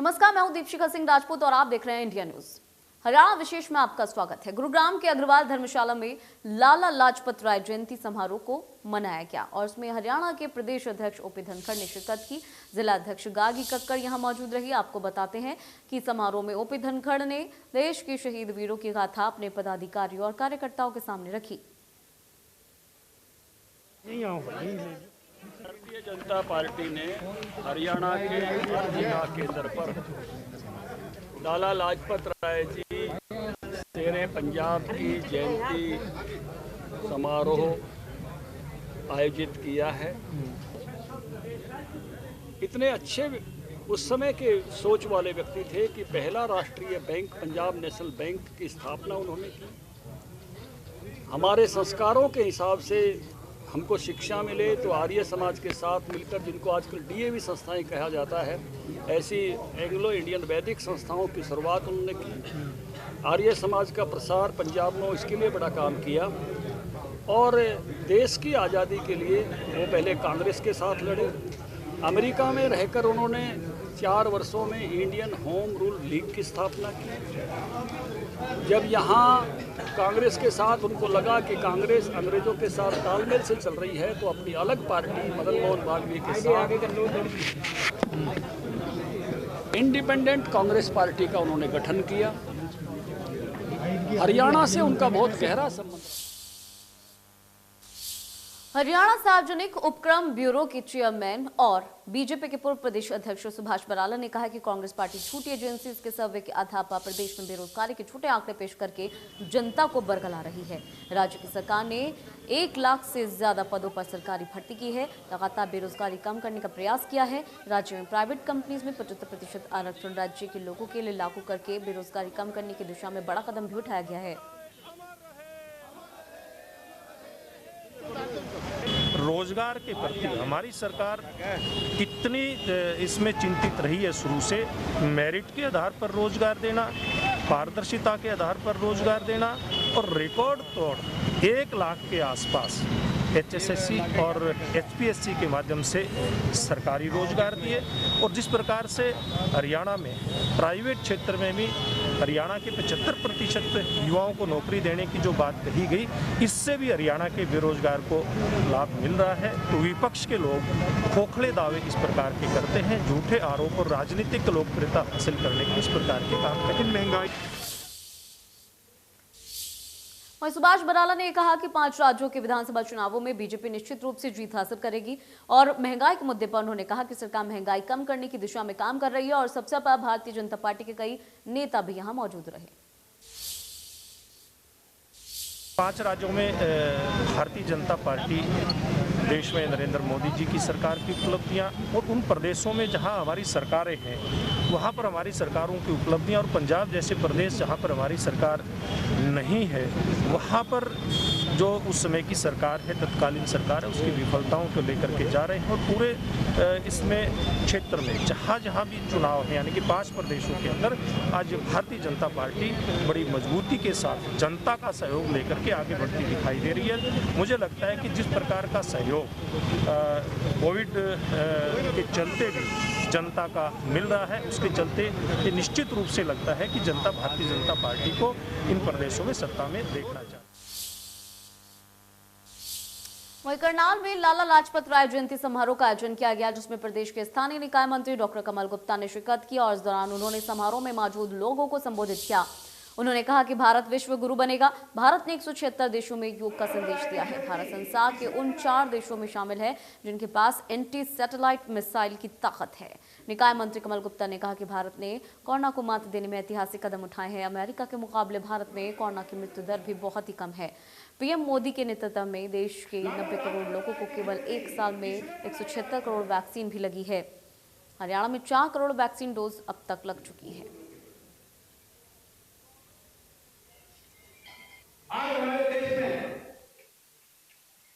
नमस्कार, मैं हूं दीपशिखा सिंह राजपूत और आप देख रहे हैं इंडिया न्यूज। हरियाणा विशेष में आपका स्वागत है। गुरुग्राम के अग्रवाल धर्मशाला में लाला लाजपत राय जयंती समारोह को मनाया गया और इसमें हरियाणा के प्रदेश अध्यक्ष ओपी धनखड़ ने शिरकत की। जिला अध्यक्ष गागी कक्कड़ यहां मौजूद रही। आपको बताते हैं कि समारोह में ओपी धनखड़ ने देश के शहीद वीरों की गाथा अपने पदाधिकारियों और कार्यकर्ताओं के सामने रखी। भारतीय जनता पार्टी ने हरियाणा के हर जिला केंद्र पर लाला लाजपत राय जी शेरे पंजाब की जयंती समारोह आयोजित किया है। इतने अच्छे उस समय के सोच वाले व्यक्ति थे कि पहला राष्ट्रीय बैंक पंजाब नेशनल बैंक की स्थापना उन्होंने की। हमारे संस्कारों के हिसाब से हमको शिक्षा मिले तो आर्य समाज के साथ मिलकर, जिनको आजकल डीएवी संस्थाएं कहा जाता है, ऐसी एंग्लो इंडियन वैदिक संस्थाओं की शुरुआत उन्होंने की। आर्य समाज का प्रसार पंजाब में इसके लिए बड़ा काम किया और देश की आज़ादी के लिए वो पहले कांग्रेस के साथ लड़े। अमेरिका में रहकर उन्होंने 4 वर्षों में इंडियन होम रूल लीग की स्थापना की। जब यहाँ कांग्रेस के साथ उनको लगा कि कांग्रेस अंग्रेजों के साथ तालमेल से चल रही है, तो अपनी अलग पार्टी मदन मोहन मालवीय के साथ इंडिपेंडेंट कांग्रेस पार्टी का उन्होंने गठन किया। हरियाणा से उनका बहुत गहरा संबंध। हरियाणा सार्वजनिक उपक्रम ब्यूरो के चेयरमैन और बीजेपी के पूर्व प्रदेश अध्यक्ष सुभाष बराला ने कहा है कि कांग्रेस पार्टी झूठी एजेंसी के सर्वे के आधार पर प्रदेश में बेरोजगारी के छोटे आंकड़े पेश करके जनता को बरगला रही है। राज्य की सरकार ने 1 लाख से ज्यादा पदों पर सरकारी भर्ती की है, लगातार बेरोजगारी कम करने का प्रयास किया है। राज्य में प्राइवेट कंपनीज में 75% आरक्षण राज्य के लोगों के लिए लागू करके बेरोजगारी कम करने की दिशा में बड़ा कदम भी उठाया गया है। रोजगार के प्रति हमारी सरकार कितनी इसमें चिंतित रही है शुरू से। मेरिट के आधार पर रोजगार देना, पारदर्शिता के आधार पर रोजगार देना और रिकॉर्ड तोड़ 1 लाख के आसपास HSSC और HPSC के माध्यम से सरकारी रोजगार दिए। और जिस प्रकार से हरियाणा में प्राइवेट क्षेत्र में भी हरियाणा के 75% युवाओं को नौकरी देने की जो बात कही गई, इससे भी हरियाणा के बेरोजगार को लाभ मिल रहा है। तो विपक्ष के लोग खोखले दावे इस प्रकार के करते हैं, झूठे आरोप और राजनीतिक लोकप्रियता हासिल करने के इस प्रकार के काम। लेकिन महंगाई वहीं सुभाष बराला ने कहा कि 5 राज्यों के विधानसभा चुनावों में बीजेपी निश्चित रूप से जीत हासिल करेगी और महंगाई के मुद्दे पर उन्होंने कहा कि सरकार महंगाई कम करने की दिशा में काम कर रही है और सबसे पहले भारतीय जनता पार्टी के कई नेता भी यहां मौजूद रहे। 5 राज्यों में भारतीय जनता पार्टी देश में नरेंद्र मोदी जी की सरकार की उपलब्धियां और उन प्रदेशों में जहां हमारी सरकारें हैं वहां पर हमारी सरकारों की उपलब्धियां, और पंजाब जैसे प्रदेश जहां पर हमारी सरकार नहीं है वहां पर जो उस समय की सरकार है, तत्कालीन सरकार है, उसकी विफलताओं को लेकर के जा रहे हैं। और पूरे इसमें क्षेत्र में जहां जहां भी चुनाव है, यानी कि 5 प्रदेशों के अंदर आज भारतीय जनता पार्टी बड़ी मजबूती के साथ जनता का सहयोग लेकर के आगे बढ़ती दिखाई दे रही है। मुझे लगता है कि जिस प्रकार का सहयोग कोविड के चलते भी जनता का मिल रहा है, उसके चलते ये निश्चित रूप से लगता है कि जनता भारतीय जनता पार्टी को इन प्रदेशों में सत्ता में देखना चाहती है। वहीं करनाल में लाला लाजपत राय जयंती समारोह का आयोजन किया गया, जिसमें प्रदेश के स्थानीय निकाय मंत्री डॉक्टर कमल गुप्ता ने शिरकत की और इस दौरान उन्होंने समारोह में मौजूद लोगों को संबोधित किया। उन्होंने कहा कि भारत विश्व गुरु बनेगा। भारत ने 176 देशों में योग का संदेश दिया है। भारत संसार के उन 4 देशों में शामिल है जिनके पास एंटी सैटेलाइट मिसाइल की ताकत है। निकाय मंत्री कमल गुप्ता ने कहा कि भारत ने कोरोना को मात देने में ऐतिहासिक कदम उठाए हैं। अमेरिका के मुकाबले भारत में कोरोना की मृत्यु दर भी बहुत ही कम है। पीएम मोदी के नेतृत्व में देश के 90 करोड़ लोगों को केवल 1 साल में 176 करोड़ वैक्सीन भी लगी है। हरियाणा में 4 करोड़ वैक्सीन डोज अब तक लग चुकी है। आज हमारे देश में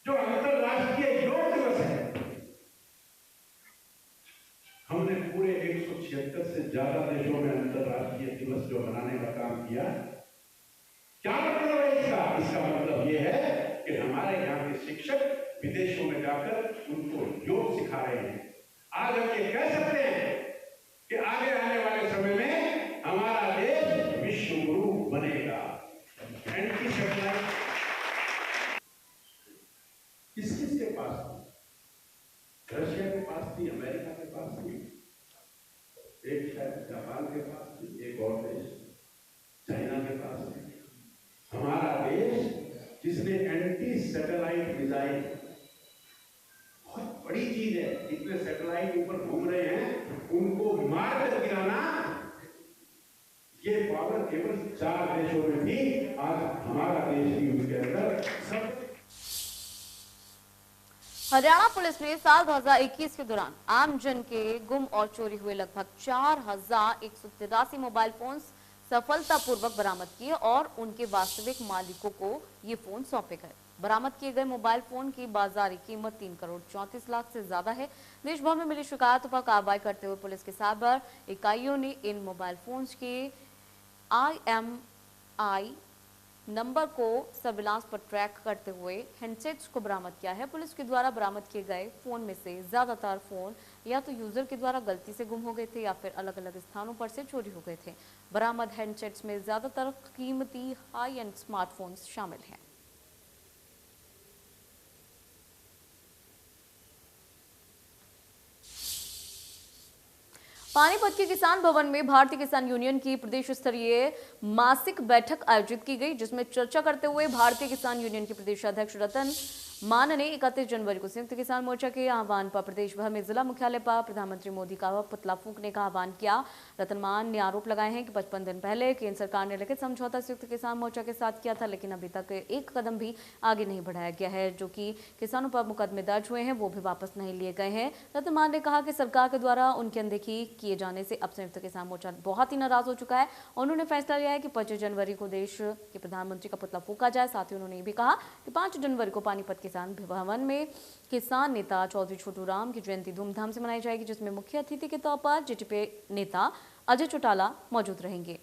जो अंतरराष्ट्रीय योग दिवस है, हमने पूरे 176 से ज्यादा देशों में अंतरराष्ट्रीय दिवस जो मनाने का काम किया। क्या मतलब है इसका? इसका मतलब ये है कि हमारे यहाँ के शिक्षक विदेशों में जाकर उनको योग सिखा रहे हैं। आज हम ये कह सकते हैं कि आगे आने वाले समय में हमारा देश विश्व गुरु बनेगा। एंटी सैटेलाइट किसके पास थी? रशिया के पास थी, अमेरिका के पास थी, एक शायद जापान के पास थी, एक और देश चाइना के पास थी। हमारा देश जिसने एंटी सैटेलाइट मिसाइल, बहुत बड़ी चीज है, इतने सैटेलाइट ऊपर घूम रहे हैं, उनको मार कर गिराना, ये पावर केवल 4 देशों में थी। आज हमारा देश भी उनके अंदर सब। हरियाणा पुलिस ने साल 2021 के दौरान आमजन के गुम और चोरी हुए लगभग 4183 मोबाइल फोन्स सफलतापूर्वक बरामद किए और उनके वास्तविक मालिकों को ये फोन सौंपे गए। बरामद किए गए मोबाइल फोन की बाजारी कीमत 3 करोड़ 34 लाख से ज्यादा है। देश भर में मिली शिकायतों पर कार्रवाई करते हुए पुलिस की साइबर इकाइयों ने इन मोबाइल फोन्स के IMEI नंबर को सर्विलांस पर ट्रैक करते हुए हैंडसेट्स को बरामद किया है। पुलिस के द्वारा बरामद किए गए फोन में से ज्यादातर फोन या तो यूजर के द्वारा गलती से गुम हो गए थे या फिर अलग अलग स्थानों पर से चोरी हो गए थे। बरामद हैंडसेट्स में ज्यादातर कीमती हाई एंड स्मार्टफोन्स शामिल हैं। पानीपत के किसान भवन में भारतीय किसान यूनियन की प्रदेश स्तरीय मासिक बैठक आयोजित की गई, जिसमें चर्चा करते हुए भारतीय किसान यूनियन के प्रदेश अध्यक्ष रतन मान ने 31 जनवरी को संयुक्त किसान मोर्चा के आह्वान पर प्रदेश भर में जिला मुख्यालय पर प्रधानमंत्री मोदी का पुतला फूंकने का आह्वान किया। रतन मान ने आरोप लगाए हैं कि 55 दिन पहले केंद्र सरकार ने लिखित समझौता संयुक्त किसान मोर्चा के साथ किया था, लेकिन अभी तक एक कदम भी आगे नहीं बढ़ाया गया है। जो कि किसानों पर मुकदमे दर्ज हुए हैं वो भी वापस नहीं लिए गए हैं। रतन मान ने कहा कि सरकार के द्वारा उनकी अनदेखी किए जाने से अब संयुक्त किसान मोर्चा बहुत ही नाराज हो चुका है। उन्होंने फैसला लिया है कि 25 जनवरी को देश के प्रधानमंत्री का पुतला फूंका जाए। साथ ही उन्होंने ये भी कहा कि 5 जनवरी को पानीपत किसान भवन में किसान नेता चौधरी छोटू राम की जयंती धूमधाम से मनाई जाएगी, जिसमें मुख्य अतिथि के तौर पर जेटीपी नेता अजय चौटाला मौजूद रहेंगे।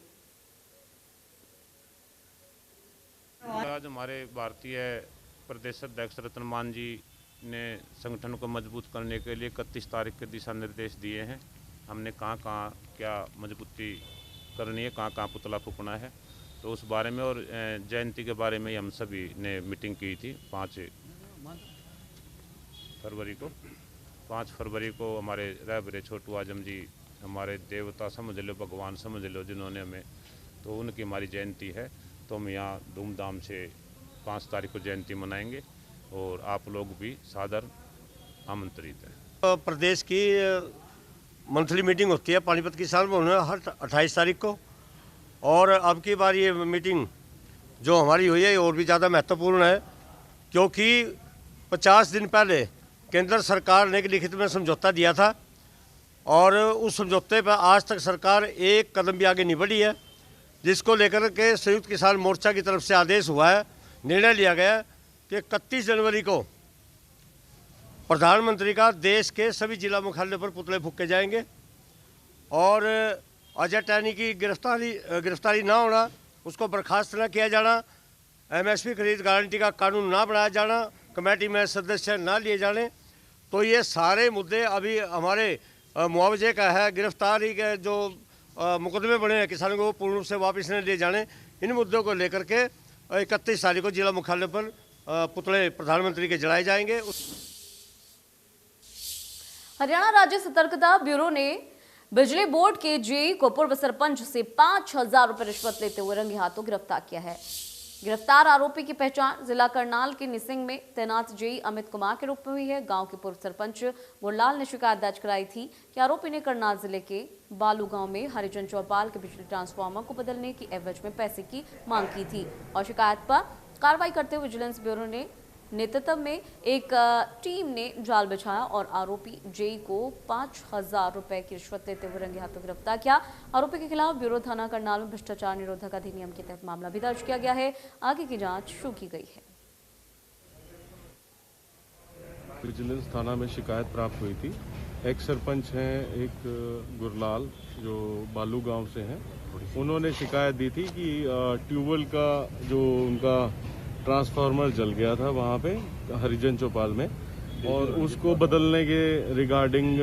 आज हमारे भारतीय प्रदेश अध्यक्ष रतन मान जी ने संगठन को मजबूत करने के लिए 31 तारीख के दिशा निर्देश दिए हैं। हमने कहाँ क्या मजबूती करनी है, कहाँ पुतला फूकना है, तो उस बारे में और जयंती के बारे में हम सभी ने मीटिंग की थी 5 फरवरी को हमारे रहबरे छोटू आजम जी हमारे देवता समझ लो, भगवान समझ लो, जिन्होंने हमें, तो उनकी हमारी जयंती है, तो हम यहाँ धूमधाम से 5 तारीख को जयंती मनाएंगे और आप लोग भी सादर आमंत्रित हैं। प्रदेश की मंथली मीटिंग होती है पानीपत किसान भवन में हर 28 तारीख को, और अब की बार ये मीटिंग जो हमारी हुई है और भी ज़्यादा महत्वपूर्ण है, क्योंकि 50 दिन पहले केंद्र सरकार ने एक लिखित में समझौता दिया था और उस समझौते पर आज तक सरकार एक कदम भी आगे नहीं बढ़ी है, जिसको लेकर के संयुक्त किसान मोर्चा की तरफ से आदेश हुआ है, निर्णय लिया गया कि 31 जनवरी को प्रधानमंत्री का देश के सभी जिला मुख्यालय पर पुतले फूके जाएंगे और अजय टैनी की गिरफ्तारी ना होना, उसको बर्खास्त न किया जाना, MSP खरीद गारंटी का कानून ना बनाया जाना, कमेटी में सदस्य ना लिए जाने, तो ये सारे मुद्दे अभी हमारे मुआवजे का है, गिरफ्तारी के जो मुकदमे बने हैं किसानों को पूर्ण रूप से वापस न लिए जाने, इन मुद्दों को लेकर के 31 तारीख को जिला मुख्यालय पर पुतले प्रधानमंत्री के जलाए जाएंगे। हरियाणा राज्य सतर्कता ब्यूरो ने बिजली बोर्ड के जेई को पूर्व सरपंच से 5000 रुपए रिश्वत लेते हुए रंगे हाथों गिरफ्तार किया है। गिरफ्तार आरोपी की पहचान जिला करनाल के निसिंग में तैनात जेई अमित कुमार के रूप में हुई है। गांव के पूर्व सरपंच गुरलाल ने शिकायत दर्ज कराई थी कि आरोपी ने करनाल जिले के बालू गांव में हरिजन चौपाल के बिजली ट्रांसफार्मर को बदलने की एवज में पैसे की मांग की थी और शिकायत पर कार्रवाई करते हुए विजिलेंस ब्यूरो ने नेतृत्व में एक टीम ने जाल बिछाया और आरोपी जेई को 5000 रुपए की रिश्वत लेते हुए रंगे हाथों गिरफ्तार किया। आरोपी के खिलाफ ब्यूरो थाना करनाल में भ्रष्टाचार निरोधक अधिनियम के तहत मामला भी दर्ज किया गया है। आगे की जांच शुरू की गई है। विजिलेंस थाना में शिकायत प्राप्त हुई थी। एक सरपंच हैं, एक गुरलाल जो बालू गांव से हैं, उन्होंने शिकायत दी थी कि ट्यूबवेल का जो उनका ट्रांसफार्मर जल गया था वहाँ पे हरिजन चौपाल में, और उसको बदलने के रिगार्डिंग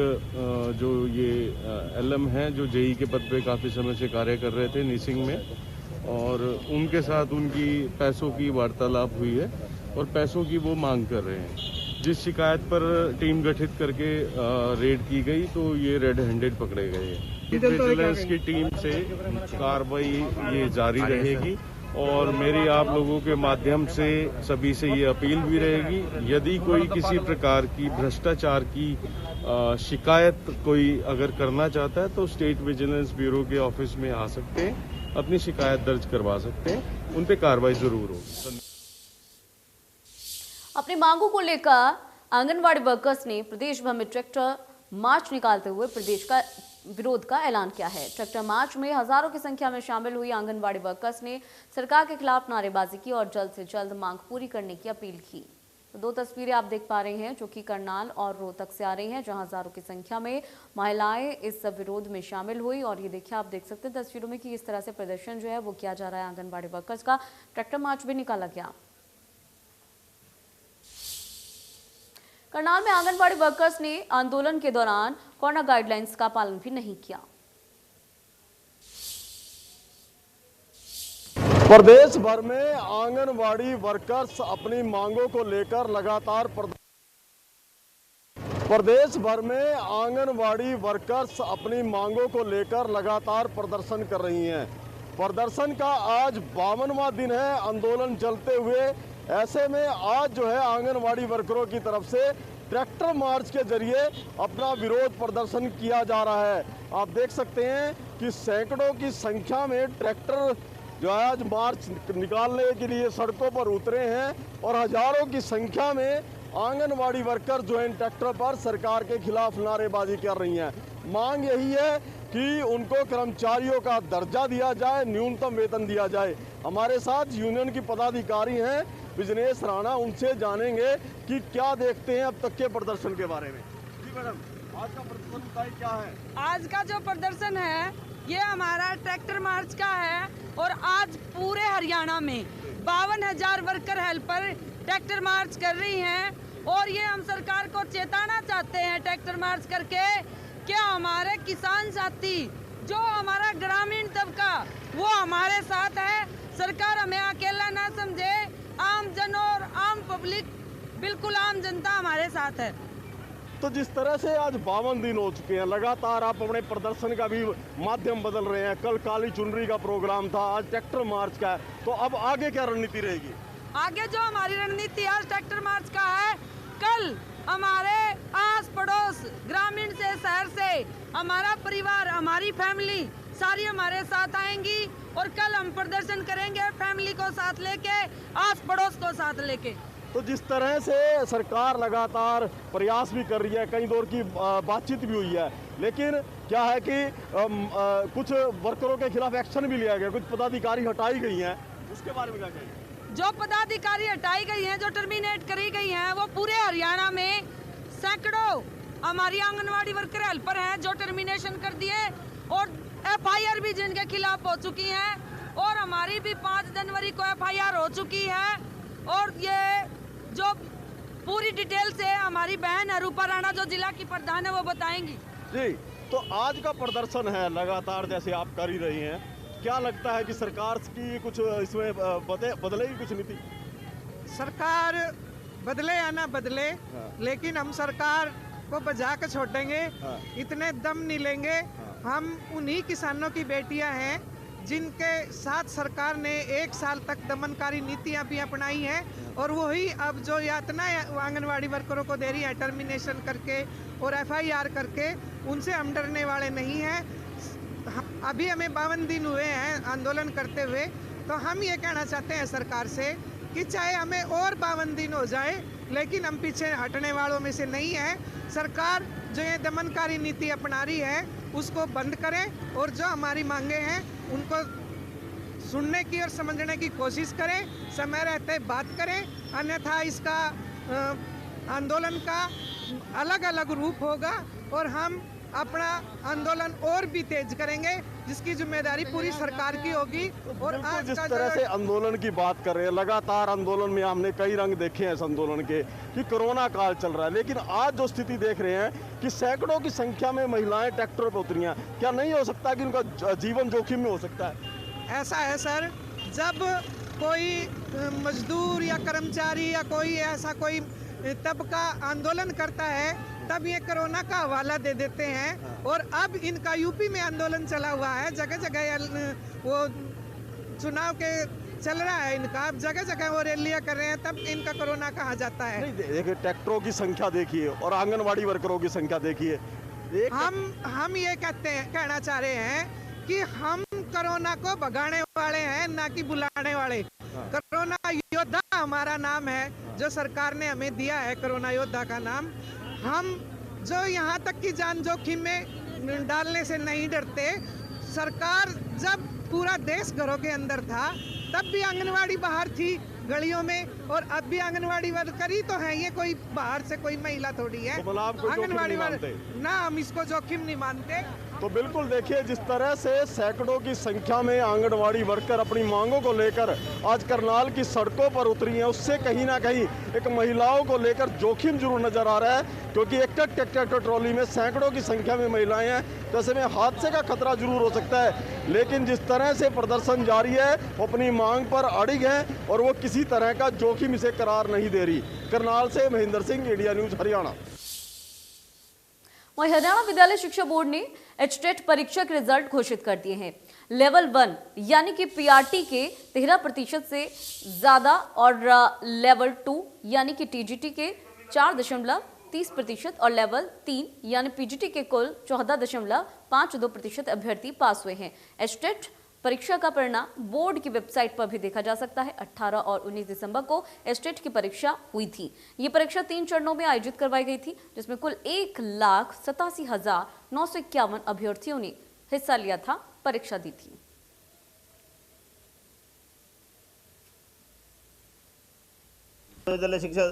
जो ये एलएम हैं जो जेई के पद पे काफ़ी समय से कार्य कर रहे थे नीसिंग में, और उनके साथ उनकी पैसों की वार्तालाप हुई है और पैसों की वो मांग कर रहे हैं। जिस शिकायत पर टीम गठित करके रेड की गई तो ये रेड हैंडेड पकड़े गए। विजिलेंस की टीम से कार्रवाई ये जारी रहेगी और मेरी आप लोगों के माध्यम से सभी से ये अपील भी रहेगी, यदि कोई किसी प्रकार की भ्रष्टाचार की शिकायत कोई अगर करना चाहता है तो स्टेट विजिलेंस ब्यूरो के ऑफिस में आ सकते हैं, अपनी शिकायत दर्ज करवा सकते हैं, उन पे कार्रवाई जरूर हो। अपनी मांगों को लेकर आंगनवाड़ी वर्कर्स ने प्रदेश भर में ट्रैक्टर मार्च निकालते हुए प्रदेश का विरोध का ऐलान किया है। ट्रैक्टर मार्च में हजारों की संख्या में शामिल हुई आंगनवाड़ी वर्कर्स ने सरकार के खिलाफ नारेबाजी की और जल्द से जल्द मांग पूरी करने की अपील की। तो दो तस्वीरें आप देख पा रहे हैं जो कि करनाल और रोहतक से आ रही हैं, जहां हजारों की संख्या में महिलाएं इस विरोध में शामिल हुई। और ये देखिए, आप देख सकते हैं तस्वीरों में कि इस तरह से प्रदर्शन जो है वो किया जा रहा है आंगनबाड़ी वर्कर्स का। ट्रैक्टर मार्च भी निकाला गया। करनाल में आंगनबाड़ी वर्कर्स ने आंदोलन के दौरान कोरोना गाइडलाइंस का पालन भी नहीं किया। प्रदेश भर में आंगनवाड़ी वर्कर्स अपनी मांगों को लेकर लगातार प्रदर्शन कर रही हैं। प्रदर्शन का आज 52वां दिन है आंदोलन चलते हुए। ऐसे में आज जो है आंगनवाड़ी वर्करों की तरफ से ट्रैक्टर मार्च के जरिए अपना विरोध प्रदर्शन किया जा रहा है। आप देख सकते हैं कि सैकड़ों की संख्या में ट्रैक्टर जो है आज मार्च निकालने के लिए सड़कों पर उतरे हैं और हजारों की संख्या में आंगनवाड़ी वर्कर जो है ट्रैक्टर पर सरकार के खिलाफ नारेबाजी कर रही हैं। मांग यही है कि उनको कर्मचारियों का दर्जा दिया जाए, न्यूनतम वेतन दिया जाए। हमारे साथ यूनियन की पदाधिकारी हैं बिजनेस राणा, उनसे जानेंगे कि क्या देखते हैं अब तक के प्रदर्शन के बारे में। जी मैडम, आज का प्रदर्शन क्या है? आज का जो प्रदर्शन है ये हमारा ट्रैक्टर मार्च का है और आज पूरे हरियाणा में 52,000 वर्कर हेल्पर ट्रैक्टर मार्च कर रही हैं। और ये हम सरकार को चेताना चाहते हैं ट्रैक्टर मार्च करके कि हमारे किसान साथी जो हमारा ग्रामीण तबका वो हमारे साथ है। सरकार हमें अकेला ना समझे, आम जन और आम पब्लिक, बिल्कुल आम जनता हमारे साथ है। तो जिस तरह से आज 52 दिन हो चुके हैं, लगातार आप अपने प्रदर्शन का भी माध्यम बदल रहे हैं। कल काली चुनरी का प्रोग्राम था, आज ट्रैक्टर मार्च का है, तो अब आगे क्या रणनीति रहेगी? आगे जो हमारी रणनीति आज ट्रैक्टर मार्च का है, कल हमारे आस पड़ोस ग्रामीण से शहर से हमारा परिवार, हमारी फैमिली सारी हमारे साथ आएंगी और कल हम प्रदर्शन करेंगे फैमिली को साथ लेके, आस पड़ोस को साथ लेके। तो जिस तरह से सरकार लगातार प्रयास भी कर रही है, कई दौर की बातचीत भी हुई है, लेकिन क्या है कि कुछ वर्करों के खिलाफ एक्शन भी लिया गया, कुछ पदाधिकारी हटाई गई हैं, उसके बारे में क्या कहेंगे? जो पदाधिकारी हटाई गई हैं, जो टर्मिनेट करी गई हैं, वो पूरे हरियाणा में सैकड़ों हमारी आंगनवाड़ी वर्कर हेल्पर हैं जो टर्मिनेशन कर दिए और FIR भी जिनके खिलाफ हो चुकी हैं और हमारी भी 5 जनवरी को FIR हो चुकी है। और ये जो पूरी डिटेल से हमारी बहन अरूपा राणा जो जिला की प्रधान है वो बताएंगी। जी, तो आज का प्रदर्शन है लगातार जैसे आप कर ही रही हैं, क्या लगता है कि सरकार की कुछ इसमें बदलेगी कुछ नीति? सरकार बदले या ना बदले, लेकिन हम सरकार को बजा के छोड़ेंगे, इतने दम नहीं लेंगे। हम उन्हीं किसानों की बेटियां हैं जिनके साथ सरकार ने 1 साल तक दमनकारी नीतियां भी अपनाई हैं और वही अब जो यातना आंगनवाड़ी वर्करों को दे रही है टर्मिनेशन करके और FIR करके, उनसे हम डरने वाले नहीं हैं। अभी हमें 52 दिन हुए हैं आंदोलन करते हुए, तो हम ये कहना चाहते हैं सरकार से कि चाहे हमें और 52 दिन हो जाए, लेकिन हम पीछे हटने वालों में से नहीं है। सरकार जो ये दमनकारी नीति अपना रही है उसको बंद करें और जो हमारी मांगे हैं उनको सुनने की और समझने की कोशिश करें, समय रहते बात करें, अन्यथा इसका आंदोलन का अलग अलग रूप होगा और हम अपना आंदोलन और भी तेज करेंगे। जिसकी जिम्मेदारी पूरी सरकार की होगी। और आज जिस का तरह से आंदोलन की बात कर रहे हैं, लगातार आंदोलन में हमने कई रंग देखे हैं इस आंदोलन के कि कोरोना काल चल रहा है, लेकिन आज जो स्थिति देख रहे हैं कि सैकड़ों की संख्या में महिलाएं ट्रैक्टर पर उतरी हैं, क्या नहीं हो सकता कि उनका जीवन जोखिम में हो सकता है? ऐसा है सर, जब कोई मजदूर या कर्मचारी या कोई ऐसा कोई तबका आंदोलन करता है तब ये कोरोना का हवाला दे देते हैं। और अब इनका यूपी में आंदोलन चला हुआ है, जगह जगह वो चुनाव के चल रहा है इनका, अब जगह जगह वो रैलियां कर रहे हैं, तब इनका कोरोना कहा जाता है। देखिए ट्रैक्टरों की संख्या देखिए और आंगनवाड़ी वर्करों की संख्या देखिए। हम ये कहना चाह रहे हैं कि हम कोरोना को भगाने वाले हैं, ना कि बुलाने वाले। कोरोना योद्धा हमारा नाम है जो सरकार ने हमें दिया है, कोरोना योद्धा का नाम। हम जो यहाँ तक की जान जोखिम में डालने से नहीं डरते। सरकार जब पूरा देश घरों के अंदर था तब भी आंगनवाड़ी बाहर थी गलियों में, और अब भी आंगनवाड़ी वर्कर ही तो है, ये कोई बाहर से कोई महिला थोड़ी है। आंगनवाड़ी वर्कर ना, हम इसको जोखिम नहीं मानते। तो बिल्कुल देखिए जिस तरह से सैकड़ों की संख्या में आंगनवाड़ी वर्कर अपनी मांगों को लेकर आज करनाल की सड़कों पर उतरी हैं, उससे कहीं ना कहीं एक महिलाओं को लेकर जोखिम जरूर नजर आ रहा है, क्योंकि एक ट्रैक्टर ट्रॉली में सैकड़ों की संख्या में महिलाएं हैं, तो ऐसे में हादसे का खतरा जरूर हो सकता है। लेकिन जिस तरह से प्रदर्शन जारी है, वो अपनी मांग पर अड़िग है और वो किसी तरह का जोखिम इसे करार नहीं दे रही। करनाल से महेंद्र सिंह, इंडिया न्यूज, हरियाणा। वहीं हरियाणा विद्यालय शिक्षा बोर्ड ने एचटेट परीक्षा के रिजल्ट घोषित कर दिए हैं। लेवल 1 यानी कि पीआरटी के 13% से ज्यादा और लेवल 2 यानी कि टीजीटी के 4.30% और लेवल 3 यानी पीजीटी के कुल 14.52% अभ्यर्थी पास हुए हैं। एचटेट परीक्षा का परिणाम बोर्ड की वेबसाइट पर भी देखा जा सकता है। 18 और 19 दिसंबर को एचटेट की परीक्षा हुई थी। ये परीक्षा 3 चरणों में आयोजित करवाई गई थी, जिसमें कुल 1,87,951 अभ्यर्थियों ने हिस्सा लिया था, परीक्षा दी थी। विद्यालय शिक्षा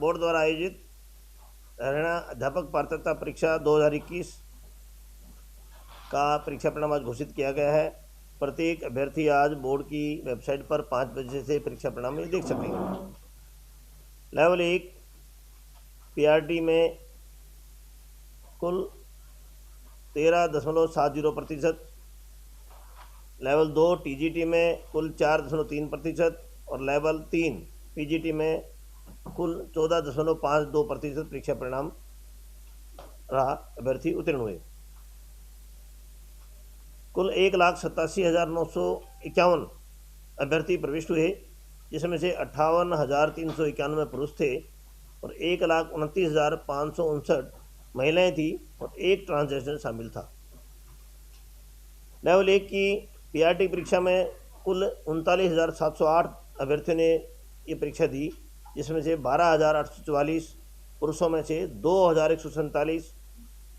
बोर्ड द्वारा आयोजित हरियाणा अध्यापक पात्रता परीक्षा 2021 का परीक्षा परिणाम आज घोषित किया गया है। प्रत्येक अभ्यर्थी आज बोर्ड की वेबसाइट पर 5 बजे से परीक्षा परिणाम देख सकेंगे। लेवल 1 पीआरटी में कुल 13.70%, लेवल 2 टीजीटी में कुल 4.3% और लेवल 3 पीजीटी में कुल 14.52% परीक्षा परिणाम रहा, अभ्यर्थी उत्तीर्ण हुए। कुल 1,87,951 अभ्यर्थी प्रविष्ट हुए, जिसमें से 58,391 पुरुष थे और 1,29,559 महिलाएं थी और एक ट्रांसजेंडर शामिल था। लेवल 1 की पीआरटी परीक्षा में कुल 39,708 अभ्यर्थियों ने ये परीक्षा दी, जिसमें से 12,844 पुरुषों में से 2,147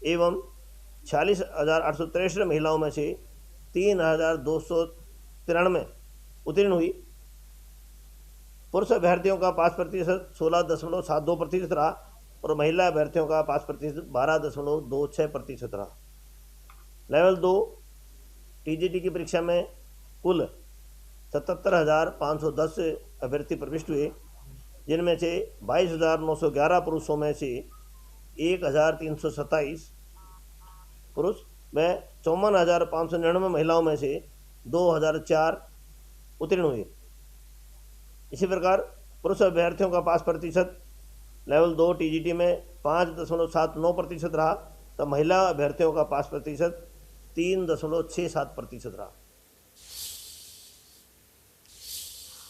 एवं 46,863 महिलाओं में से 3,293 उत्तीर्ण हुई। पुरुष अभ्यर्थियों का 5% 16.72% रहा और महिला अभ्यर्थियों का 5% 12.26% रहा। लेवल 2 टीजीटी की परीक्षा में कुल 77,510 अभ्यर्थी प्रविष्ट हुए, जिनमें से 22,911 पुरुषों में से 1,327 पुरुष व 54,599 महिलाओं में से 2,004 उत्तीर्ण हुए। इसी प्रकार पुरुष अभ्यर्थियों का 5% लेवल 2 टीजीटी में 5.79% रहा, तब महिला अभ्यर्थियों का 5% 3.67% रहा।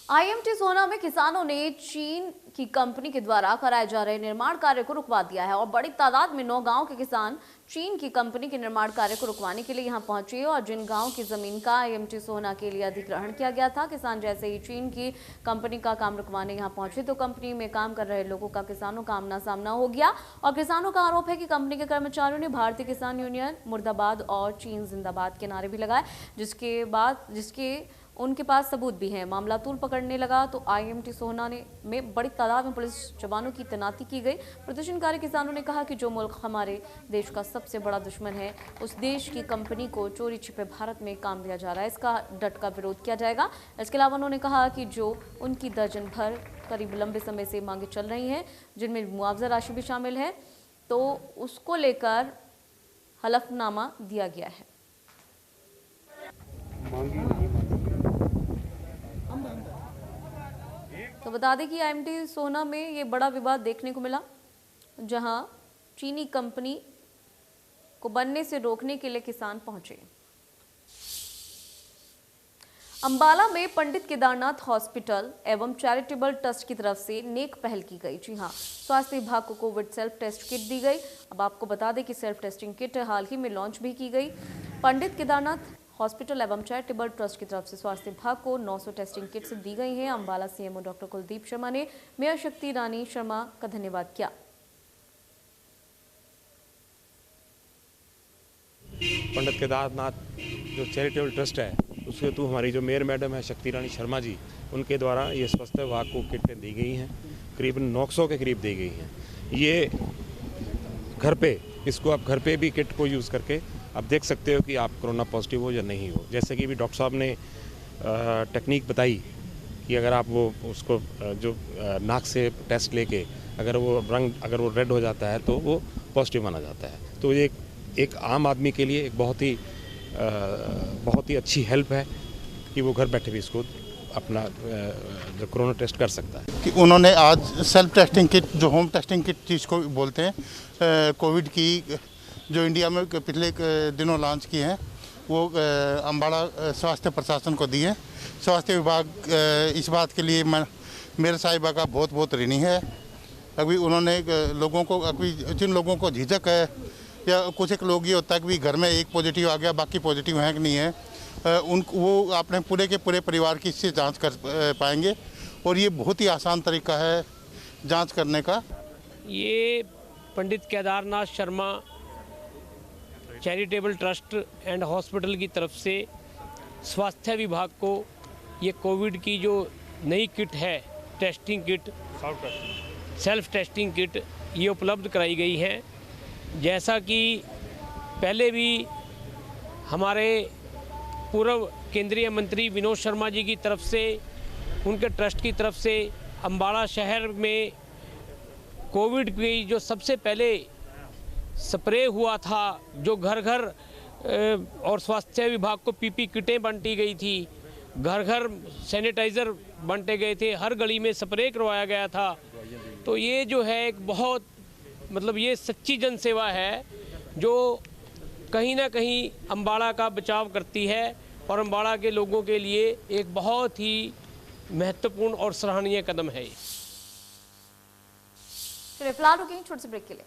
आईएमटी सोना में किसानों ने चीन की कंपनी के द्वारा कराए जा रहे निर्माण कार्य को रुकवा दिया है और बड़ी तादाद में 9 गांव के किसान चीन की कंपनी के निर्माण कार्य को रुकवाने के लिए यहां पहुंचे और जिन गांव की जमीन का आईएमटी सोना के लिए अधिग्रहण किया गया था, किसान जैसे ही चीन की कंपनी का काम रुकवाने यहां पहुंचे तो कंपनी में काम कर रहे लोगों का किसानों का आमना सामना हो गया और किसानों का आरोप है कि कंपनी के कर्मचारियों ने भारतीय किसान यूनियन मुर्दाबाद और चीन जिंदाबाद के नारे भी लगाए, जिसके उनके पास सबूत भी हैं। मामला तूल पकड़ने लगा तो IMT सोहना में बड़ी तादाद में पुलिस जवानों की तैनाती की गई। प्रदर्शनकारी किसानों ने कहा कि जो मुल्क हमारे देश का सबसे बड़ा दुश्मन है, उस देश की कंपनी को चोरी छिपे भारत में काम दिया जा रहा है, इसका डट का विरोध किया जाएगा। इसके अलावा उन्होंने कहा कि जो उनकी दर्जन भर करीब लंबे समय से मांगे चल रही हैं, जिनमें मुआवजा राशि भी शामिल है, तो उसको लेकर हलफनामा दिया गया है। तो बता दें कि IMT सोहना में ये बड़ा विवाद देखने को मिला, जहां चीनी कंपनी को बनने से रोकने के लिए किसान पहुंचे। अंबाला में पंडित केदारनाथ हॉस्पिटल एवं चैरिटेबल ट्रस्ट की तरफ से नेक पहल की गई। जी हां, स्वास्थ्य विभाग को कोविड सेल्फ टेस्ट किट दी गई। अब आपको बता दें कि सेल्फ टेस्टिंग किट हाल ही में लॉन्च भी की गई। पंडित केदारनाथ हॉस्पिटल एवं चैरिटेबल ट्रस्ट की तरफ से स्वास्थ्य विभाग को 900 टेस्टिंग किट्स दी गई हैं। अंबाला CMO डॉक्टर कुलदीप शर्मा ने मेयर शक्ति रानी शर्मा का धन्यवाद किया। पंडित केदारनाथ जो चैरिटेबल ट्रस्ट है, उसके तो हमारी जो मेयर मैडम है शक्ति रानी शर्मा जी, उनके द्वारा ये स्वास्थ्य विभाग को किटें दी गई हैं, करीबन 900 के करीब दी गई हैं। ये घर पे, इसको आप घर पे भी किट को यूज़ करके आप देख सकते हो कि आप कोरोना पॉजिटिव हो या नहीं हो। जैसे कि भी डॉक्टर साहब ने टेक्निक बताई कि अगर आप वो उसको जो नाक से टेस्ट लेके अगर वो रेड हो जाता है तो वो पॉजिटिव माना जाता है। तो ये एक आम आदमी के लिए एक बहुत ही अच्छी हेल्प है कि वो घर बैठे भी इसको अपना जो कोरोना टेस्ट कर सकता है। कि उन्होंने आज सेल्फ टेस्टिंग किट, जो होम टेस्टिंग किट जिसको बोलते हैं, कोविड की जो इंडिया में पिछले दिनों लॉन्च की हैं, वो अंबाला स्वास्थ्य प्रशासन को दी है। स्वास्थ्य विभाग इस बात के लिए मेयर साहिबा का बहुत बहुत ऋणी है। अभी उन्होंने लोगों को, अभी जिन लोगों को झिझक है या कुछ एक लोग ये होता है कि घर में एक पॉजिटिव आ गया, बाकी पॉजिटिव है कि नहीं है, वो अपने पूरे के पूरे परिवार की इससे जांच कर पाएंगे। और ये बहुत ही आसान तरीका है जांच करने का। ये Pandit Kedarnath Sharma charitable trust and hospital की तरफ से स्वास्थ्य विभाग को ये कोविड की जो नई किट है, testing kit, self testing kit, ये उपलब्ध कराई गई है। जैसा कि पहले भी हमारे पूर्व केंद्रीय मंत्री विनोद शर्मा जी की तरफ से, उनके ट्रस्ट की तरफ से अंबाला शहर में कोविड की जो सबसे पहले स्प्रे हुआ था, जो घर घर और स्वास्थ्य विभाग को PP किटें बांटी गई थी, घर घर सैनिटाइज़र बांटे गए थे, हर गली में स्प्रे करवाया गया था। तो ये जो है एक बहुत ये सच्ची जन सेवा है जो कहीं ना कहीं अंबाला का बचाव करती है और अंबाला के लोगों के लिए एक बहुत ही महत्वपूर्ण और सराहनीय कदम है। चलिए फिलहाल रुकें छोटे से ब्रेक के लिए।